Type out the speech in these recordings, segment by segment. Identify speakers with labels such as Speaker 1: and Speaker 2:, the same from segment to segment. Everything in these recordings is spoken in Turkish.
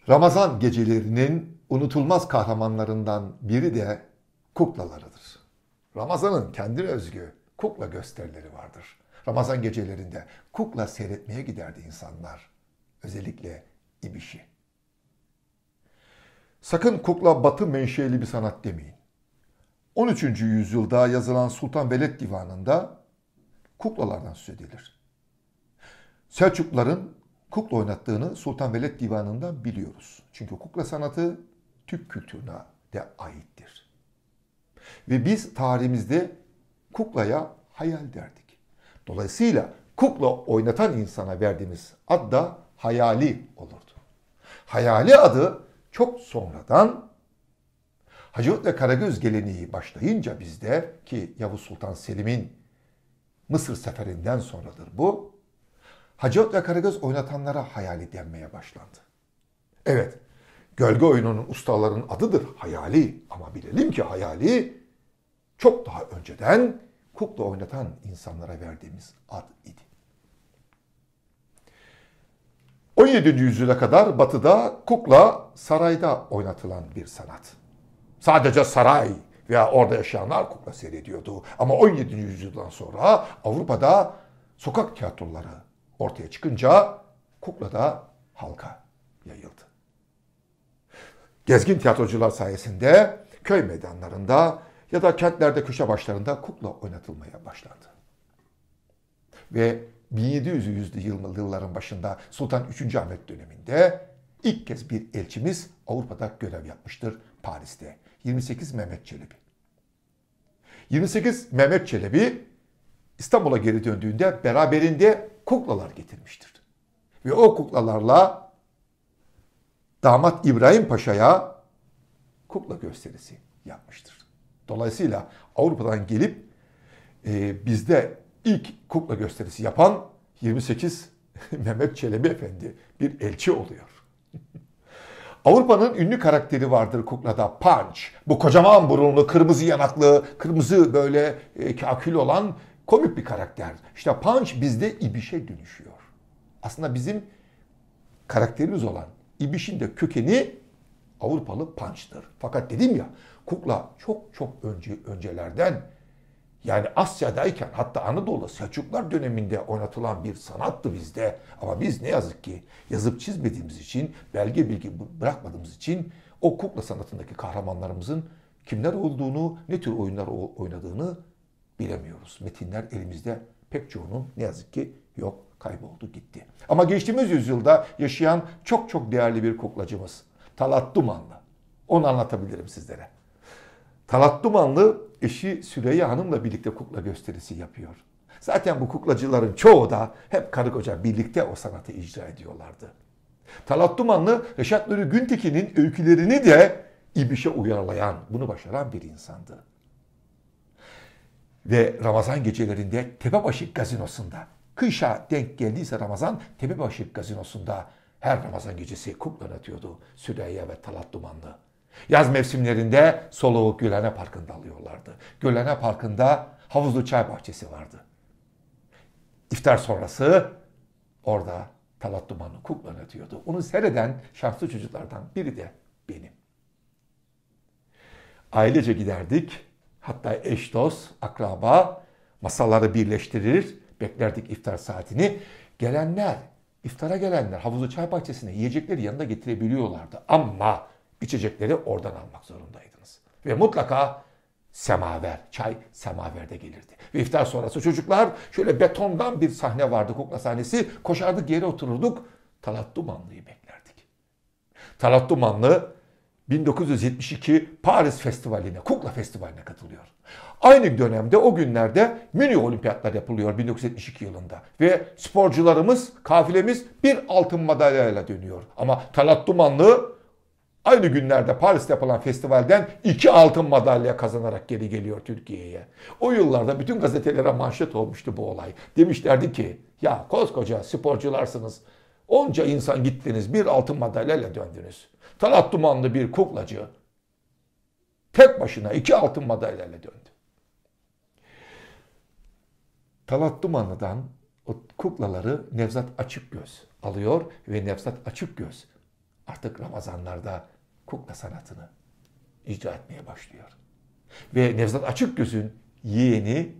Speaker 1: Ramazan gecelerinin unutulmaz kahramanlarından biri de kuklalarıdır. Ramazan'ın kendine özgü kukla gösterileri vardır. Ramazan gecelerinde kukla seyretmeye giderdi insanlar. Özellikle İbiş'i. Sakın kukla Batı menşeli bir sanat demeyin. 13. yüzyılda yazılan Sultan Veled Divanı'nda kuklalardan söz edilir. Selçukluların kukla oynattığını Sultan Veled Divanı'ndan biliyoruz. Çünkü kukla sanatı Türk kültürüne de aittir. Ve biz tarihimizde kuklaya hayal derdik. Dolayısıyla kukla oynatan insana verdiğimiz ad da hayali olurdu. Hayali adı çok sonradan Hacı ve Karagöz geleneği başlayınca bizde, ki Yavuz Sultan Selim'in Mısır seferinden sonradır bu, Hacı ve Karagöz oynatanlara hayali denmeye başlandı. Evet, gölge oyununun ustaların adıdır hayali, ama bilelim ki hayali çok daha önceden kukla oynatan insanlara verdiğimiz ad idi. 17. yüzyıla kadar Batı'da kukla sarayda oynatılan bir sanat. Sadece saray veya orada yaşayanlar kukla seyrediyordu. Ama 17. yüzyıldan sonra Avrupa'da sokak tiyatroları ortaya çıkınca kukla da halka yayıldı. Gezgin tiyatrocular sayesinde köy meydanlarında ya da kentlerde köşe başlarında kukla oynatılmaya başlandı. Ve 1700'lü yılların başında Sultan 3. Ahmet döneminde ilk kez bir elçimiz Avrupa'da görev yapmıştır Paris'te. 28 Mehmet Çelebi. 28 Mehmet Çelebi İstanbul'a geri döndüğünde beraberinde kuklalar getirmiştir. Ve o kuklalarla damat İbrahim Paşa'ya kukla gösterisi yapmıştır. Dolayısıyla Avrupa'dan gelip bizde ilk kukla gösterisi yapan 28 Mehmet Çelebi Efendi bir elçi oluyor. Avrupa'nın ünlü karakteri vardır kuklada, Punch. Bu kocaman burunlu, kırmızı yanaklı, kırmızı böyle kakül olan komik bir karakter. İşte Punch bizde İbiş'e dönüşüyor. Aslında bizim karakterimiz olan İbiş'in de kökeni Avrupalı Punch'tır. Fakat dedim ya, kukla çok öncelerden, yani Asya'dayken, hatta Anadolu Selçuklular döneminde oynatılan bir sanattı bizde. Ama biz ne yazık ki yazıp çizmediğimiz için, belge bilgi bırakmadığımız için o kukla sanatındaki kahramanlarımızın kimler olduğunu, ne tür oyunlar oynadığını bilemiyoruz. Metinler elimizde pek çoğunun ne yazık ki yok, kayboldu gitti. Ama geçtiğimiz yüzyılda yaşayan çok değerli bir kuklacımız Talat Dumanlı. Onu anlatabilirim sizlere. Talat Dumanlı eşi Süreyya Hanım'la birlikte kukla gösterisi yapıyor. Zaten bu kuklacıların çoğu da hep karı koca birlikte o sanatı icra ediyorlardı. Talat Dumanlı, Reşat Nuri Güntekin'in öykülerini de İbiş'e uyarlayan, bunu başaran bir insandı. Ve Ramazan gecelerinde Tepebaşı Gazinosu'nda, kışa denk geldiyse Ramazan, Tepebaşı Gazinosu'nda her Ramazan gecesi kukla oynatıyordu Süreyya ve Talat Dumanlı. Yaz mevsimlerinde soluğu Gülhane Parkı'nda alıyorlardı. Gülhane Parkı'nda havuzlu çay bahçesi vardı. İftar sonrası orada Talat Dumanlı kukla oynatıyordu. Onu seyreden şanslı çocuklardan biri de benim. Ailece giderdik. Hatta eş, dost, akraba masaları birleştirir, beklerdik iftar saatini. İftara gelenler havuzlu çay bahçesine yiyecekleri yanında getirebiliyorlardı. Ama İçecekleri oradan almak zorundaydınız. Ve mutlaka semaver, çay semaverde gelirdi. Ve iftar sonrası çocuklar, şöyle betondan bir sahne vardı, kukla sahnesi. Koşardık, yere otururduk. Talat Dumanlı'yı beklerdik. Talat Dumanlı 1972 Paris Festivali'ne, Kukla Festivali'ne katılıyor. Aynı dönemde, o günlerde Münih Olimpiyatlar yapılıyor 1972 yılında. Ve sporcularımız, kafilemiz bir altın madalyayla dönüyor. Ama Talat Dumanlı aynı günlerde Paris'te yapılan festivalden 2 altın madalya kazanarak geri geliyor Türkiye'ye. O yıllarda bütün gazetelere manşet olmuştu bu olay. Demişlerdi ki, ya koskoca sporcularsınız, onca insan gittiniz, bir altın madalyayla döndünüz. Talat Dumanlı bir kuklacı tek başına 2 altın madalyayla döndü. Talat Dumanlı'dan o kuklaları Nevzat Açıkgöz alıyor ve Nevzat Açıkgöz artık Ramazanlarda kukla sanatını icra etmeye başlıyor. Ve Nevzat Açıkgöz'ün yeğeni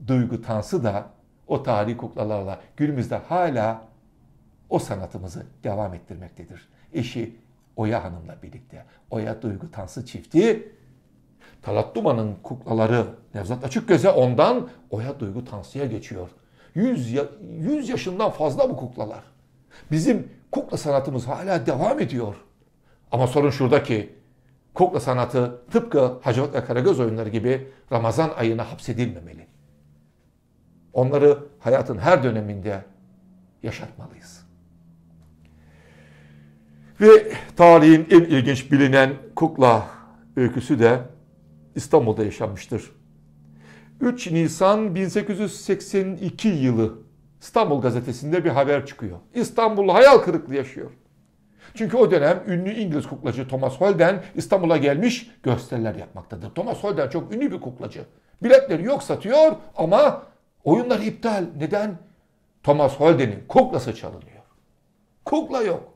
Speaker 1: Duygu Tansı da o tarihi kuklalarla günümüzde hala o sanatımızı devam ettirmektedir. Eşi Oya Hanım'la birlikte. Oya Duygu Tansı çifti, Talat Duman'ın kuklaları Nevzat Açıkgöz'e, ondan Oya Duygu Tansı'ya geçiyor. 100 yaşından fazla bu kuklalar. Bizim kukla sanatımız hala devam ediyor. Ama sorun şurada ki kukla sanatı tıpkı Hacivat ve Karagöz oyunları gibi Ramazan ayına hapsedilmemeli. Onları hayatın her döneminde yaşatmalıyız. Ve tarihin en ilginç bilinen kukla öyküsü de İstanbul'da yaşanmıştır. 3 Nisan 1882 yılı İstanbul Gazetesi'nde bir haber çıkıyor. İstanbul hayal kırıklığı yaşıyor. Çünkü o dönem ünlü İngiliz kuklacı Thomas Holden İstanbul'a gelmiş gösteriler yapmaktadır. Thomas Holden çok ünlü bir kuklacı. Biletleri yok satıyor ama oyunlar iptal. Neden? Thomas Holden'in kuklası çalınıyor. Kukla yok.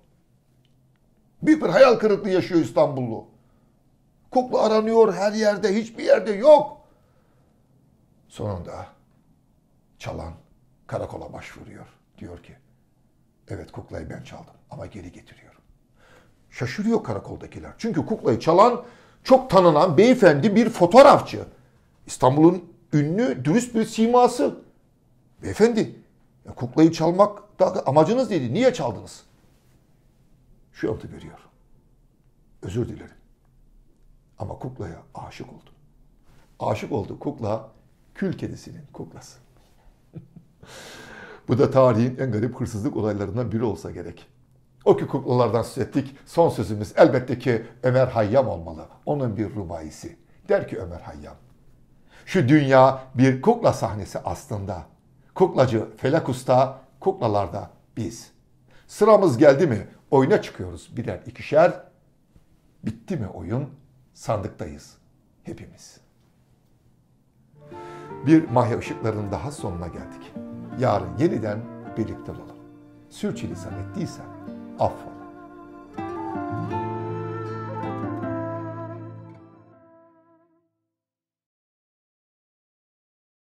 Speaker 1: Büyük bir hayal kırıklığı yaşıyor İstanbullu. Kukla aranıyor her yerde, hiçbir yerde yok. Sonunda çalan karakola başvuruyor. Diyor ki, evet kuklayı ben çaldım ama geri getiriyorum. Şaşırıyor karakoldakiler. Çünkü kuklayı çalan çok tanınan beyefendi bir fotoğrafçı. İstanbul'un ünlü, dürüst bir siması. Beyefendi, kuklayı çalmak da amacınız neydi? Niye çaldınız? Şu yanıtı veriyor. Özür dilerim. Ama kuklaya aşık oldum. Aşık oldu kukla, kül kedisinin kuklası. Bu da tarihin en garip hırsızlık olaylarından biri olsa gerek. O ki kuklalardan söz ettik. Son sözümüz elbette ki Ömer Hayyam olmalı. Onun bir rubaisi. Der ki Ömer Hayyam, şu dünya bir kukla sahnesi aslında. Kuklacı Felak Usta, kuklalarda biz. Sıramız geldi mi oyuna çıkıyoruz birer ikişer. Bitti mi oyun sandıktayız hepimiz. Bir Mahya Işıkları'nın daha sonuna geldik. Yarın yeniden birlikte olalım. Sürçülisan ettiysem affola.